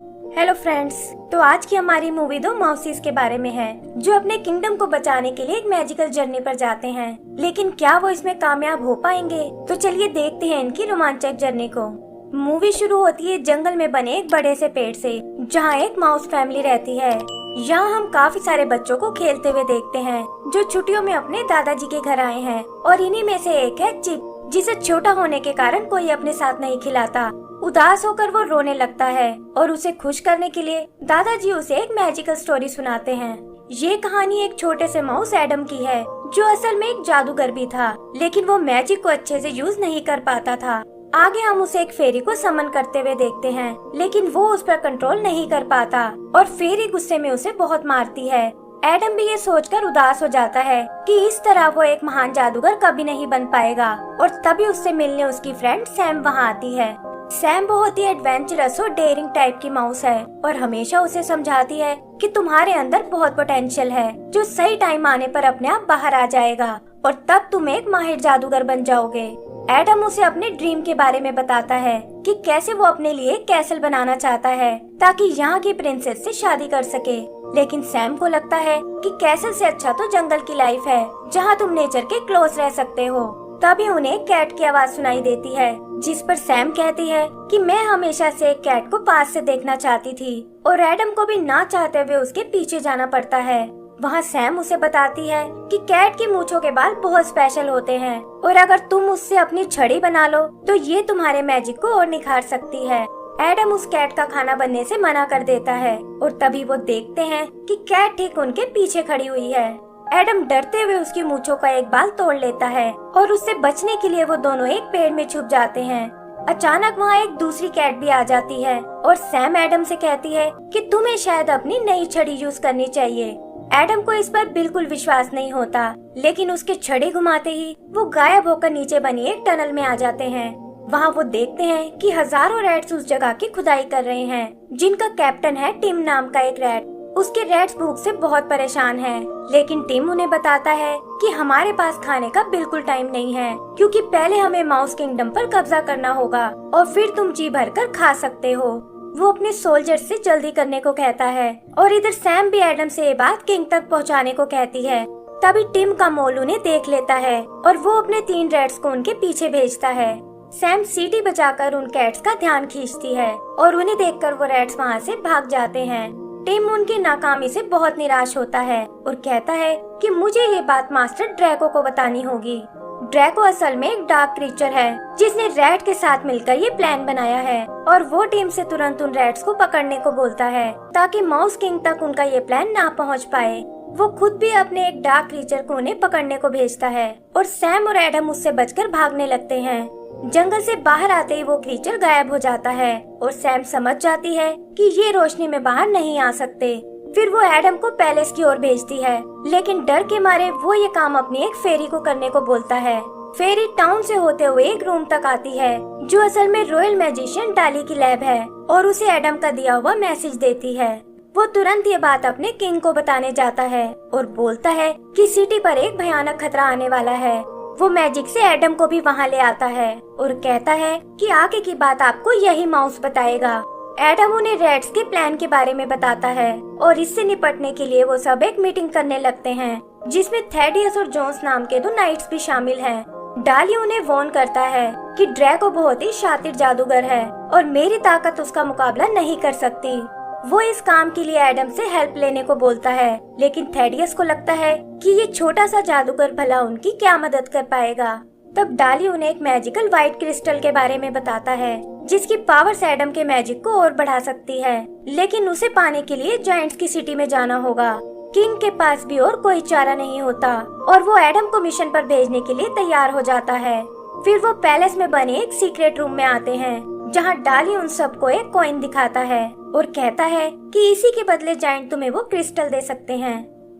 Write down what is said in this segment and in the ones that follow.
Hello friends, तो आज की हमारी मूवी दो माउसीज के बारे में है जो अपने किंगडम को बचाने के लिए एक मैजिकल जर्नी पर जाते हैं। लेकिन क्या वो इसमें कामयाब हो पाएंगे? तो चलिए देखते हैं इनकी रोमांचक जर्नी को। मूवी शुरू होती है जंगल में बने एक बड़े से पेड़ से, जहाँ एक माउस फैमिली रहती है। यहाँ हम काफी सारे बच्चों को खेलते हुए देखते हैं जो छुट्टियों में अपने दादाजी के घर आए हैं, और इन्हीं में से एक है चिप, जिसे छोटा होने के कारण कोई अपने साथ नहीं खिलाता। उदास होकर वो रोने लगता है और उसे खुश करने के लिए दादाजी उसे एक मैजिकल स्टोरी सुनाते हैं। ये कहानी एक छोटे से माउस एडम की है जो असल में एक जादूगर भी था, लेकिन वो मैजिक को अच्छे से यूज नहीं कर पाता था। आगे हम उसे एक फेरी को समन करते हुए देखते हैं, लेकिन वो उस पर कंट्रोल नहीं कर पाता और फेरी गुस्से में उसे बहुत मारती है। एडम भी ये सोचकर उदास हो जाता है कि इस तरह वो एक महान जादूगर कभी नहीं बन पाएगा, और तभी उससे मिलने उसकी फ्रेंड सैम वहाँ आती है। सैम बहुत ही एडवेंचरस और डेयरिंग टाइप की माउस है और हमेशा उसे समझाती है कि तुम्हारे अंदर बहुत पोटेंशियल है जो सही टाइम आने पर अपने आप बाहर आ जाएगा, और तब तुम एक माहिर जादूगर बन जाओगे। एडम उसे अपने ड्रीम के बारे में बताता है कि कैसे वो अपने लिए कैसल बनाना चाहता है ताकि यहाँ की प्रिंसेस से शादी कर सके। लेकिन सैम को लगता है कि कैसल से अच्छा तो जंगल की लाइफ है जहाँ तुम नेचर के क्लोज रह सकते हो। तभी उन्हें कैट की आवाज सुनाई देती है, जिस पर सैम कहती है कि मैं हमेशा से एक कैट को पास से देखना चाहती थी, और एडम को भी ना चाहते हुए उसके पीछे जाना पड़ता है। वहाँ सैम उसे बताती है कि कैट की मूंछों के बाल बहुत स्पेशल होते हैं, और अगर तुम उससे अपनी छड़ी बना लो तो ये तुम्हारे मैजिक को और निखार सकती है। एडम उस कैट का खाना बनने से मना कर देता है, और तभी वो देखते हैं कि कैट ठीक उनके पीछे खड़ी हुई है। एडम डरते हुए उसकी मूंछों का एक बाल तोड़ लेता है, और उससे बचने के लिए वो दोनों एक पेड़ में छुप जाते हैं। अचानक वहाँ एक दूसरी कैट भी आ जाती है, और सैम एडम से कहती है कि तुम्हें शायद अपनी नई छड़ी यूज करनी चाहिए। एडम को इस पर बिल्कुल विश्वास नहीं होता, लेकिन उसके छड़ी घुमाते ही वो गायब होकर नीचे बनी एक टनल में आ जाते हैं। वहाँ वो देखते हैं कि हजारों रैट्स उस जगह की खुदाई कर रहे हैं, जिनका कैप्टन है टिम नाम का एक रैट। उसके रैट्स भूख से बहुत परेशान हैं, लेकिन टिम उन्हें बताता है कि हमारे पास खाने का बिल्कुल टाइम नहीं है, क्योंकि पहले हमें माउस किंगडम पर कब्जा करना होगा और फिर तुम जी भर कर खा सकते हो। वो अपने सोल्जर से जल्दी करने को कहता है, और इधर सैम भी एडम से ये बात किंग तक पहुंचाने को कहती है। तभी टिम का मोल उन्हें देख लेता है और वो अपने 3 रैट्स को उनके पीछे भेजता है। सैम सीटी बजाकर उन कैट्स का ध्यान खींचती है, और उन्हें देखकर वो रैट्स वहाँ से भाग जाते हैं। टिम उनकी नाकामी से बहुत निराश होता है और कहता है कि मुझे ये बात मास्टर ड्रैको को बतानी होगी। ड्रैको असल में एक डार्क क्रीचर है जिसने रैट के साथ मिलकर ये प्लान बनाया है, और वो टीम से तुरंत उन रैट्स को पकड़ने को बोलता है ताकि माउस किंग तक उनका ये प्लान ना पहुंच पाए। वो खुद भी अपने एक डार्क क्रीचर को उन्हें पकड़ने को भेजता है, और सैम और एडम उससे बचकर भागने लगते हैं। जंगल से बाहर आते ही वो क्रीचर गायब हो जाता है, और सैम समझ जाती है कि ये रोशनी में बाहर नहीं आ सकते। फिर वो एडम को पैलेस की ओर भेजती है, लेकिन डर के मारे वो ये काम अपनी एक फेरी को करने को बोलता है। फेरी टाउन से होते हुए एक रूम तक आती है जो असल में रॉयल मैजिशियन डाली की लैब है, और उसे एडम का दिया हुआ मैसेज देती है। वो तुरंत ये बात अपने किंग को बताने जाता है और बोलता है कि सिटी पर एक भयानक खतरा आने वाला है। वो मैजिक से एडम को भी वहाँ ले आता है और कहता है कि आगे की बात आपको यही माउस बताएगा। एडम उन्हें रैट्स के प्लान के बारे में बताता है, और इससे निपटने के लिए वो सब एक मीटिंग करने लगते हैं जिसमें थेडियस और जोन्स नाम के 2 नाइट्स भी शामिल हैं। डाली उन्हें वॉर्न करता है कि ड्रैको बहुत ही शातिर जादूगर है और मेरी ताकत उसका मुकाबला नहीं कर सकती। वो इस काम के लिए एडम से हेल्प लेने को बोलता है, लेकिन थेडियस को लगता है कि ये छोटा सा जादूगर भला उनकी क्या मदद कर पाएगा। तब डाली उन्हें एक मैजिकल व्हाइट क्रिस्टल के बारे में बताता है जिसकी पावर्स एडम के मैजिक को और बढ़ा सकती है, लेकिन उसे पाने के लिए जायंट्स की सिटी में जाना होगा। किंग के पास भी और कोई चारा नहीं होता, और वो एडम को मिशन पर भेजने के लिए तैयार हो जाता है। फिर वो पैलेस में बने एक सीक्रेट रूम में आते हैं जहाँ डाली उन सबको एक कॉइन दिखाता है और कहता है कि इसी के बदले जायंट तुम्हें वो क्रिस्टल दे सकते हैं।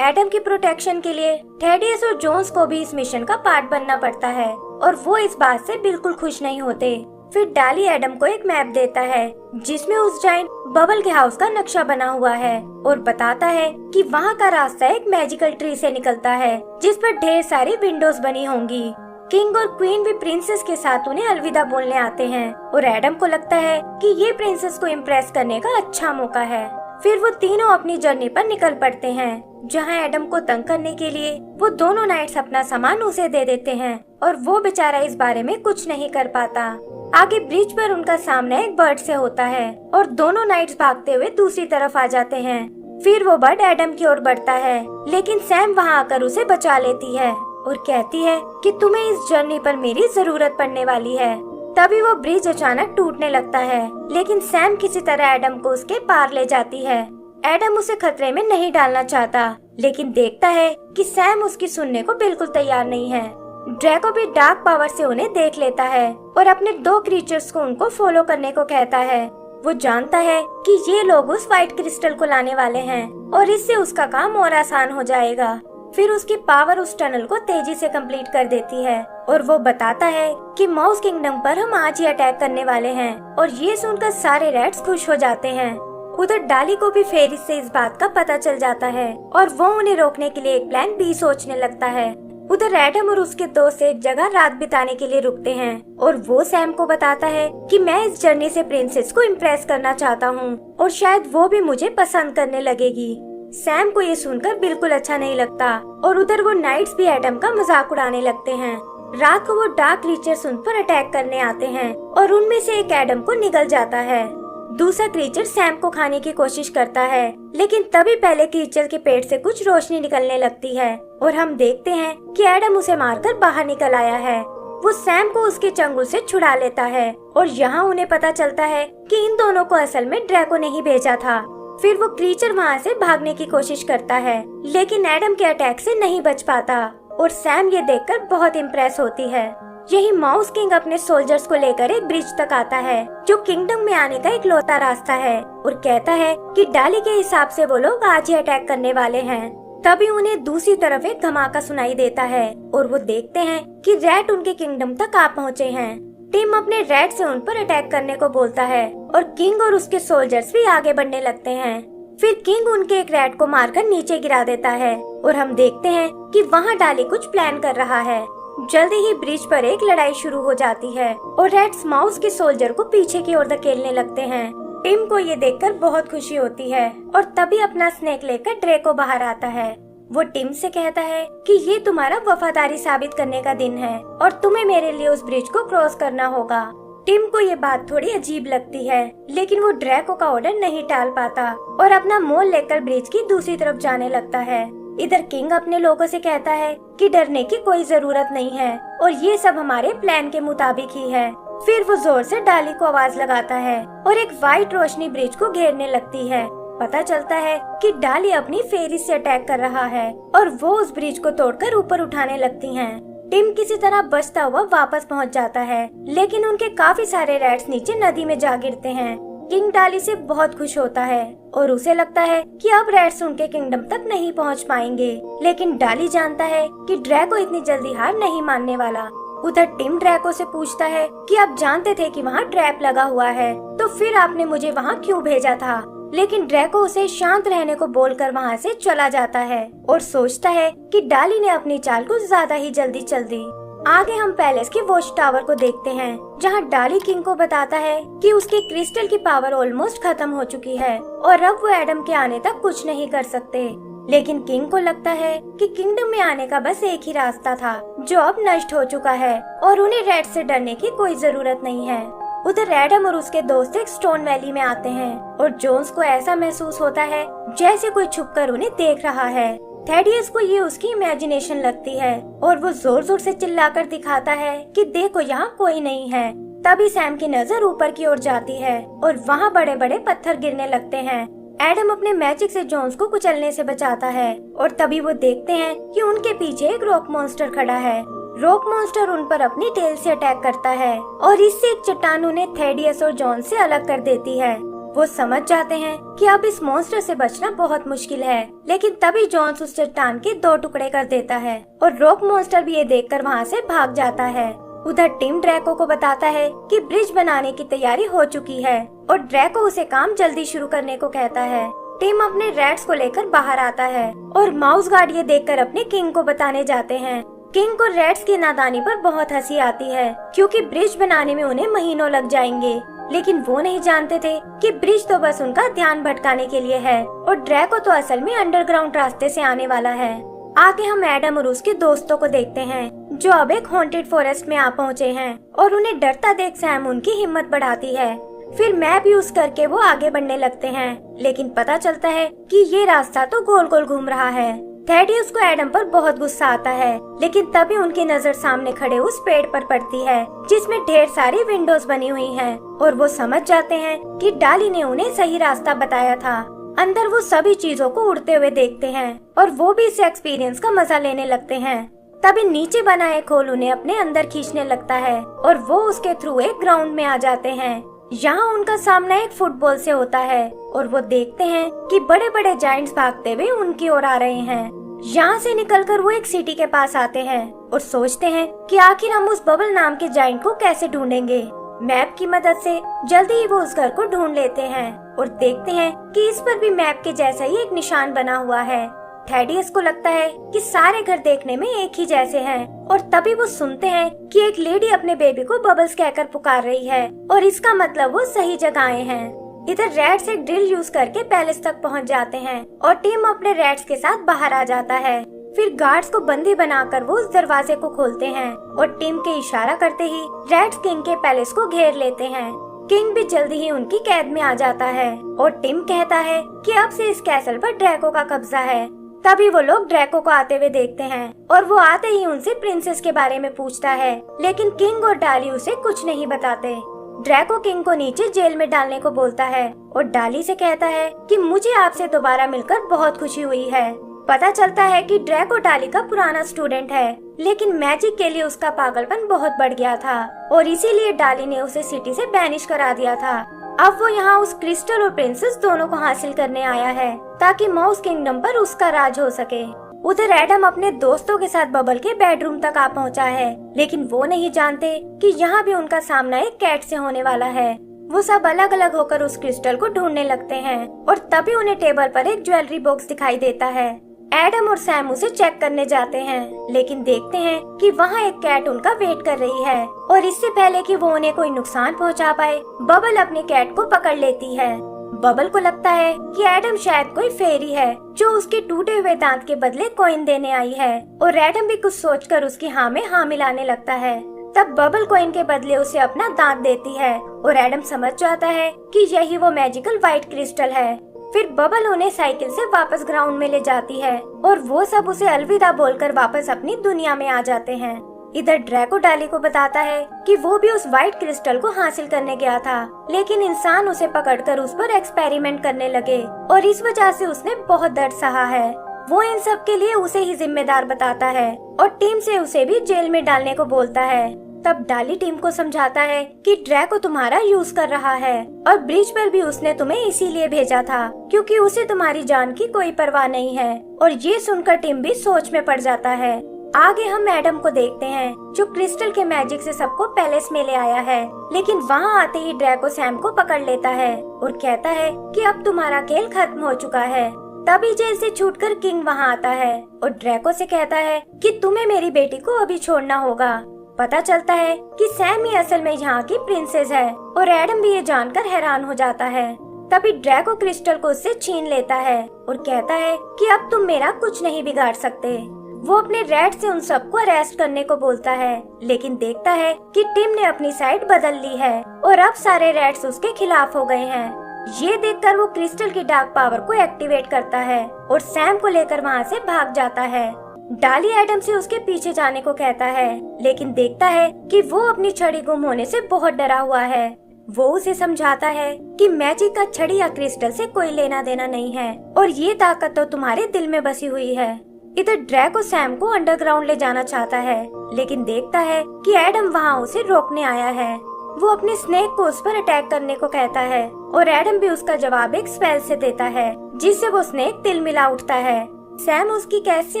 एडम की प्रोटेक्शन के लिए थेडियस और जोन्स को भी इस मिशन का पार्ट बनना पड़ता है, और वो इस बात से बिल्कुल खुश नहीं होते। फिर डाली एडम को एक मैप देता है जिसमें उस जायंट बबल के हाउस का नक्शा बना हुआ है, और बताता है कि वहाँ का रास्ता एक मैजिकल ट्री से निकलता है जिस पर ढेर सारी विंडोज बनी होंगी। किंग और क्वीन भी प्रिंसेस के साथ उन्हें अलविदा बोलने आते हैं और एडम को लगता है कि ये प्रिंसेस को इम्प्रेस करने का अच्छा मौका है। फिर वो तीनों अपनी जर्नी पर निकल पड़ते हैं, जहाँ एडम को तंग करने के लिए वो दोनों नाइट्स अपना सामान उसे दे देते हैं और वो बेचारा इस बारे में कुछ नहीं कर पाता। आगे ब्रिज पर उनका सामना एक बर्ड से होता है और दोनों नाइट्स भागते हुए दूसरी तरफ आ जाते हैं। फिर वो बर्ड एडम की ओर बढ़ता है, लेकिन सैम वहाँ आकर उसे बचा लेती है और कहती है कि तुम्हें इस जर्नी पर मेरी जरूरत पड़ने वाली है। तभी वो ब्रिज अचानक टूटने लगता है, लेकिन सैम किसी तरह एडम को उसके पार ले जाती है। एडम उसे खतरे में नहीं डालना चाहता, लेकिन देखता है कि सैम उसकी सुनने को बिल्कुल तैयार नहीं है। ड्रैको भी डार्क पावर से उन्हें देख लेता है और अपने 2 क्रीचर्स को उनको फॉलो करने को कहता है। वो जानता है कि ये लोग उस व्हाइट क्रिस्टल को लाने वाले हैं और इससे उसका काम और आसान हो जाएगा। फिर उसकी पावर उस टनल को तेजी से कंप्लीट कर देती है और वो बताता है कि माउस किंगडम पर हम आज ही अटैक करने वाले हैं और ये सुनकर सारे रैट्स खुश हो जाते हैं। उधर डाली को भी फेरिस से इस बात का पता चल जाता है और वो उन्हें रोकने के लिए एक प्लान बी सोचने लगता है। उधर एडम और उसके दोस्त एक जगह रात बिताने के लिए रुकते हैं और वो सैम को बताता है कि मैं इस जर्नी से प्रिंसेस को इम्प्रेस करना चाहता हूँ और शायद वो भी मुझे पसंद करने लगेगी। सैम को ये सुनकर बिल्कुल अच्छा नहीं लगता और उधर वो नाइट्स भी एडम का मजाक उड़ाने लगते हैं। रात को वो डार्क क्रीचर्स उन पर अटैक करने आते हैं और उनमें से एक एडम को निगल जाता है। दूसरा क्रीचर सैम को खाने की कोशिश करता है, लेकिन तभी पहले क्रीचर के पेट से कुछ रोशनी निकलने लगती है और हम देखते हैं कि एडम उसे मारकर बाहर निकल आया है। वो सैम को उसके चंगुल से छुड़ा लेता है और यहाँ उन्हें पता चलता है कि इन दोनों को असल में ड्रैको ने ही भेजा था। फिर वो क्रीचर वहाँ से भागने की कोशिश करता है, लेकिन एडम के अटैक से नहीं बच पाता और सैम ये देखकर बहुत इम्प्रेस होती है। यही माउस किंग अपने सोल्जर्स को लेकर एक ब्रिज तक आता है, जो किंगडम में आने का एक लौता रास्ता है, और कहता है कि डाली के हिसाब से वो लोग आज ही अटैक करने वाले हैं। तभी उन्हें दूसरी तरफ एक धमाका सुनाई देता है और वो देखते हैं कि रैट उनके किंगडम तक आ पहुँचे हैं। टिम अपने रैट से उन पर अटैक करने को बोलता है और किंग और उसके सोल्जर्स भी आगे बढ़ने लगते हैं। फिर किंग उनके एक रैट को मारकर नीचे गिरा देता है और हम देखते हैं कि वहाँ डाली कुछ प्लान कर रहा है। जल्दी ही ब्रिज पर एक लड़ाई शुरू हो जाती है और रैट्स माउस के सोल्जर को पीछे की ओर धकेलने लगते हैं। टिम को ये देखकर बहुत खुशी होती है और तभी अपना स्नेक लेकर ड्रैको बाहर आता है। वो टिम से कहता है कि ये तुम्हारा वफादारी साबित करने का दिन है और तुम्हें मेरे लिए उस ब्रिज को क्रॉस करना होगा। टिम को ये बात थोड़ी अजीब लगती है, लेकिन वो ड्रैको का ऑर्डर नहीं टाल पाता और अपना मोल लेकर ब्रिज की दूसरी तरफ जाने लगता है। इधर किंग अपने लोगों से कहता है कि डरने की कोई जरूरत नहीं है और ये सब हमारे प्लान के मुताबिक ही है। फिर वो जोर से डाली को आवाज लगाता है और एक वाइट रोशनी ब्रिज को घेरने लगती है। पता चलता है कि डाली अपनी फेरी से अटैक कर रहा है और वो उस ब्रिज को तोड़कर ऊपर उठाने लगती हैं। टिम किसी तरह बचता हुआ वापस पहुंच जाता है, लेकिन उनके काफी सारे रैट्स नीचे नदी में जा गिरते हैं। किंग डाली से बहुत खुश होता है और उसे लगता है कि अब रैट्स उनके किंगडम तक नहीं पहुंच पाएंगे, लेकिन डाली जानता है कि ड्रैको इतनी जल्दी हार नहीं मानने वाला। उधर टिम ड्रैको से पूछता है कि आप जानते थे कि वहाँ ट्रैप लगा हुआ है, तो फिर आपने मुझे वहाँ क्यों भेजा था? लेकिन ड्रैको उसे शांत रहने को बोलकर वहाँ से चला जाता है और सोचता है कि डाली ने अपनी चाल को ज्यादा ही जल्दी चल दी। आगे हम पैलेस के वॉच टावर को देखते हैं, जहाँ डाली किंग को बताता है कि उसके क्रिस्टल की पावर ऑलमोस्ट खत्म हो चुकी है और अब वो एडम के आने तक कुछ नहीं कर सकते। लेकिन किंग को लगता है कि किंगडम में आने का बस एक ही रास्ता था, जो अब नष्ट हो चुका है और उन्हें रैट से डरने की कोई जरूरत नहीं है। उधर एडम और उसके दोस्त एक स्टोन वैली में आते हैं और जोन्स को ऐसा महसूस होता है जैसे कोई छुपकर उन्हें देख रहा है। थेडियस को ये उसकी इमेजिनेशन लगती है और वो जोर जोर से चिल्लाकर दिखाता है कि देखो यहाँ कोई नहीं है। तभी सैम की नजर ऊपर की ओर जाती है और वहाँ बड़े बड़े पत्थर गिरने लगते हैं। एडम अपने मैजिक से जोन्स को कुचलने से बचाता है और तभी वो देखते हैं कि उनके पीछे एक रॉक मॉन्स्टर खड़ा है। रॉक मॉन्स्टर उन पर अपनी टेल से अटैक करता है और इससे एक चट्टान उन्हें थेडियस और जॉन से अलग कर देती है। वो समझ जाते हैं कि अब इस मॉन्स्टर से बचना बहुत मुश्किल है, लेकिन तभी जॉन्स उस चट्टान के 2 टुकड़े कर देता है और रॉक मॉन्स्टर भी ये देखकर वहाँ से भाग जाता है। उधर टिम ड्रैको को बताता है कि ब्रिज बनाने की तैयारी हो चुकी है और ड्रैको उसे काम जल्दी शुरू करने को कहता है। टिम अपने रैट्स को लेकर बाहर आता है और माउस गार्ड ये देखकर अपने किंग को बताने जाते हैं। किंग को रेड्स की नादानी पर बहुत हंसी आती है क्योंकि ब्रिज बनाने में उन्हें महीनों लग जाएंगे, लेकिन वो नहीं जानते थे कि ब्रिज तो बस उनका ध्यान भटकाने के लिए है और ड्रैको तो असल में अंडरग्राउंड रास्ते से आने वाला है। आगे हम एडम और उसके दोस्तों को देखते हैं जो अब एक हॉन्टेड फॉरेस्ट में आ पहुँचे हैं और उन्हें डरता देख सैम उनकी हिम्मत बढ़ाती है। फिर मैप यूज करके वो आगे बढ़ने लगते हैं, लेकिन पता चलता है कि ये रास्ता तो गोल गोल घूम रहा है। थेडियस को एडम पर बहुत गुस्सा आता है, लेकिन तभी उनकी नजर सामने खड़े उस पेड़ पर पड़ती है जिसमें ढेर सारी विंडोज बनी हुई हैं और वो समझ जाते हैं कि डाली ने उन्हें सही रास्ता बताया था। अंदर वो सभी चीजों को उड़ते हुए देखते हैं और वो भी इस एक्सपीरियंस का मजा लेने लगते हैं। तभी नीचे बना एक होल उन्हें अपने अंदर खींचने लगता है और वो उसके थ्रू एक ग्राउंड में आ जाते हैं। यहाँ उनका सामना एक फुटबॉल से होता है और वो देखते हैं कि बड़े बड़े जायंट्स भागते हुए उनकी ओर आ रहे हैं। यहाँ से निकलकर वो एक सिटी के पास आते हैं और सोचते हैं कि आखिर हम उस बबल नाम के जायंट को कैसे ढूंढेंगे। मैप की मदद से जल्दी ही वो उस घर को ढूंढ लेते हैं और देखते हैं कि इस पर भी मैप के जैसा ही एक निशान बना हुआ है। थेडियस को लगता है कि सारे घर देखने में एक ही जैसे हैं और तभी वो सुनते हैं कि एक लेडी अपने बेबी को बबल्स कहकर पुकार रही है और इसका मतलब वो सही जगह आए हैं। इधर रेड्स एक ड्रिल यूज करके पैलेस तक पहुंच जाते हैं और टीम अपने रेड्स के साथ बाहर आ जाता है। फिर गार्ड्स को बंदी बनाकर वो उस दरवाजे को खोलते हैं और टीम के इशारा करते ही रेड्स किंग के पैलेस को घेर लेते हैं। किंग भी जल्दी ही उनकी कैद में आ जाता है और टिम कहता है कि अब से इस कैसल पर ड्रैको का कब्जा है। तभी वो लोग ड्रैको को आते हुए देखते हैं और वो आते ही उनसे प्रिंसेस के बारे में पूछता है, लेकिन किंग और डाली उसे कुछ नहीं बताते। ड्रैको किंग को नीचे जेल में डालने को बोलता है और डाली से कहता है कि मुझे आपसे दोबारा मिलकर बहुत खुशी हुई है। पता चलता है कि ड्रैको डाली का पुराना स्टूडेंट है, लेकिन मैजिक के लिए उसका पागलपन बहुत बढ़ गया था और इसीलिए डाली ने उसे सिटी से बैनिश करा दिया था। अब वो यहाँ उस क्रिस्टल और प्रिंसेस दोनों को हासिल करने आया है ताकि माउस किंगडम पर उसका राज हो सके। उधर एडम अपने दोस्तों के साथ बबल के बेडरूम तक आ पहुँचा है, लेकिन वो नहीं जानते कि यहाँ भी उनका सामना एक कैट से होने वाला है। वो सब अलग अलग होकर उस क्रिस्टल को ढूंढने लगते हैं और तभी उन्हें टेबल पर एक ज्वेलरी बॉक्स दिखाई देता है। एडम और सैम उसे चेक करने जाते हैं, लेकिन देखते हैं कि वहाँ एक कैट उनका वेट कर रही है और इससे पहले कि वो उन्हें कोई नुकसान पहुँचा पाए, बबल अपनी कैट को पकड़ लेती है। बबल को लगता है कि एडम शायद कोई फेरी है जो उसके टूटे हुए दांत के बदले कॉइन देने आई है और एडम भी कुछ सोचकर उसकी हाँ में हाँ मिलाने लगता है। तब बबल कॉइन के बदले उसे अपना दांत देती है और एडम समझ जाता है कि यही वो मैजिकल व्हाइट क्रिस्टल है। फिर बबल उन्हें साइकिल से वापस ग्राउंड में ले जाती है और वो सब उसे अलविदा बोलकर वापस अपनी दुनिया में आ जाते हैं। इधर ड्रैको डाली को बताता है कि वो भी उस व्हाइट क्रिस्टल को हासिल करने गया था, लेकिन इंसान उसे पकड़कर उस पर एक्सपेरिमेंट करने लगे और इस वजह से उसने बहुत दर्द सहा है। वो इन सब के लिए उसे ही जिम्मेदार बताता है और टीम से उसे भी जेल में डालने को बोलता है। तब डाली टीम को समझाता है कि ड्रैको तुम्हारा यूज कर रहा है और ब्रिज पर भी उसने तुम्हें इसीलिए भेजा था क्योंकि उसे तुम्हारी जान की कोई परवाह नहीं है। और ये सुनकर टीम भी सोच में पड़ जाता है। आगे हम एडम को देखते हैं जो क्रिस्टल के मैजिक से सबको पैलेस में ले आया है, लेकिन वहाँ आते ही ड्रैको सैम को पकड़ लेता है और कहता है कि अब तुम्हारा खेल खत्म हो चुका है। तभी जेल से छूटकर किंग वहाँ आता है और ड्रैको से कहता है कि तुम्हें मेरी बेटी को अभी छोड़ना होगा। पता चलता है कि सैम ही असल में यहाँ की प्रिंसेस है और एडम भी ये जानकर हैरान हो जाता है। तभी ड्रैको क्रिस्टल को उससे छीन लेता है और कहता है कि अब तुम मेरा कुछ नहीं बिगाड़ सकते। वो अपने रेड से उन सबको अरेस्ट करने को बोलता है, लेकिन देखता है कि टिम ने अपनी साइड बदल ली है और अब सारे रेड्स उसके खिलाफ हो गए हैं। ये देखकर वो क्रिस्टल की डार्क पावर को एक्टिवेट करता है और सैम को लेकर वहाँ से भाग जाता है। डाली एडम से उसके पीछे जाने को कहता है, लेकिन देखता है कि वो अपनी छड़ी गुम होने से बहुत डरा हुआ है। वो उसे समझाता है कि मैजिक का छड़ी या क्रिस्टल से कोई लेना देना नहीं है और ये ताकत तो तुम्हारे दिल में बसी हुई है। इधर ड्रैको सैम को अंडरग्राउंड ले जाना चाहता है, लेकिन देखता है कि एडम वहाँ उसे रोकने आया है। वो अपने स्नेक को उस पर अटैक करने को कहता है और एडम भी उसका जवाब एक स्पेल से देता है, जिससे वो स्नेक तिलमिला उठता है। सैम उसकी कैद से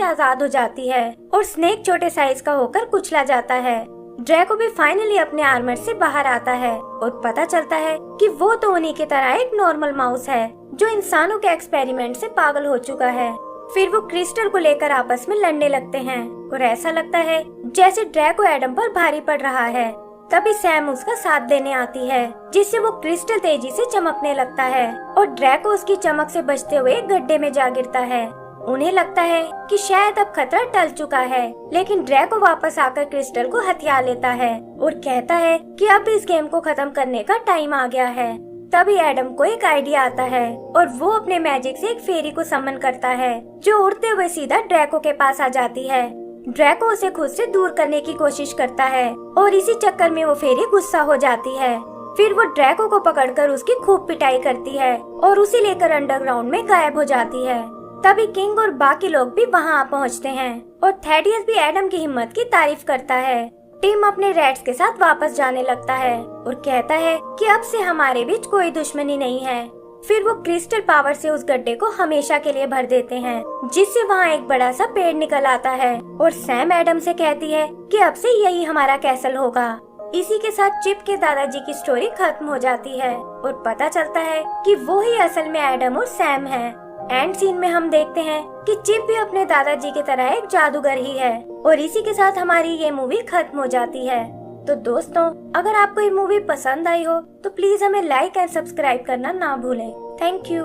आजाद हो जाती है और स्नेक छोटे साइज का होकर कुचला जाता है। ड्रैको भी फाइनली अपने आर्मर से बाहर आता है और पता चलता है कि वो तो उन्हीं की तरह एक नॉर्मल माउस है जो इंसानों के एक्सपेरिमेंट से पागल हो चुका है। फिर वो क्रिस्टल को लेकर आपस में लड़ने लगते हैं और ऐसा लगता है जैसे ड्रैको एडम पर भारी पड़ रहा है। तभी सैम उसका साथ देने आती है, जिससे वो क्रिस्टल तेजी से चमकने लगता है और ड्रैको उसकी चमक से बचते हुए एक गड्ढे में जा गिरता है। उन्हें लगता है कि शायद अब खतरा टल चुका है, लेकिन ड्रैको वापस आकर क्रिस्टल को हथिया लेता है और कहता है कि अब इस गेम को खत्म करने का टाइम आ गया है। तभी एडम को एक आइडिया आता है और वो अपने मैजिक से एक फेरी को समन करता है, जो उड़ते हुए सीधा ड्रैको के पास आ जाती है। ड्रैको उसे खुद से दूर करने की कोशिश करता है और इसी चक्कर में वो फेरी गुस्सा हो जाती है। फिर वो ड्रैको को पकड़कर उसकी खूब पिटाई करती है और उसे लेकर अंडरग्राउंड में गायब हो जाती है। तभी किंग और बाकी लोग भी वहां आ पहुंचते हैं और थेडियस भी एडम की हिम्मत की तारीफ करता है। टिम अपने रैट्स के साथ वापस जाने लगता है और कहता है कि अब से हमारे बीच कोई दुश्मनी नहीं है। फिर वो क्रिस्टल पावर से उस गड्ढे को हमेशा के लिए भर देते हैं, जिससे वहाँ एक बड़ा सा पेड़ निकल आता है और सैम एडम से कहती है कि अब से यही हमारा कैसल होगा। इसी के साथ चिप के दादाजी की स्टोरी खत्म हो जाती है और पता चलता है कि वो ही असल में एडम और सैम है। एंड सीन में हम देखते हैं कि चिप भी अपने दादाजी की तरह एक जादूगर ही है और इसी के साथ हमारी ये मूवी खत्म हो जाती है। तो दोस्तों, अगर आपको ये मूवी पसंद आई हो तो प्लीज हमें लाइक एंड सब्सक्राइब करना ना भूलें। Thank you.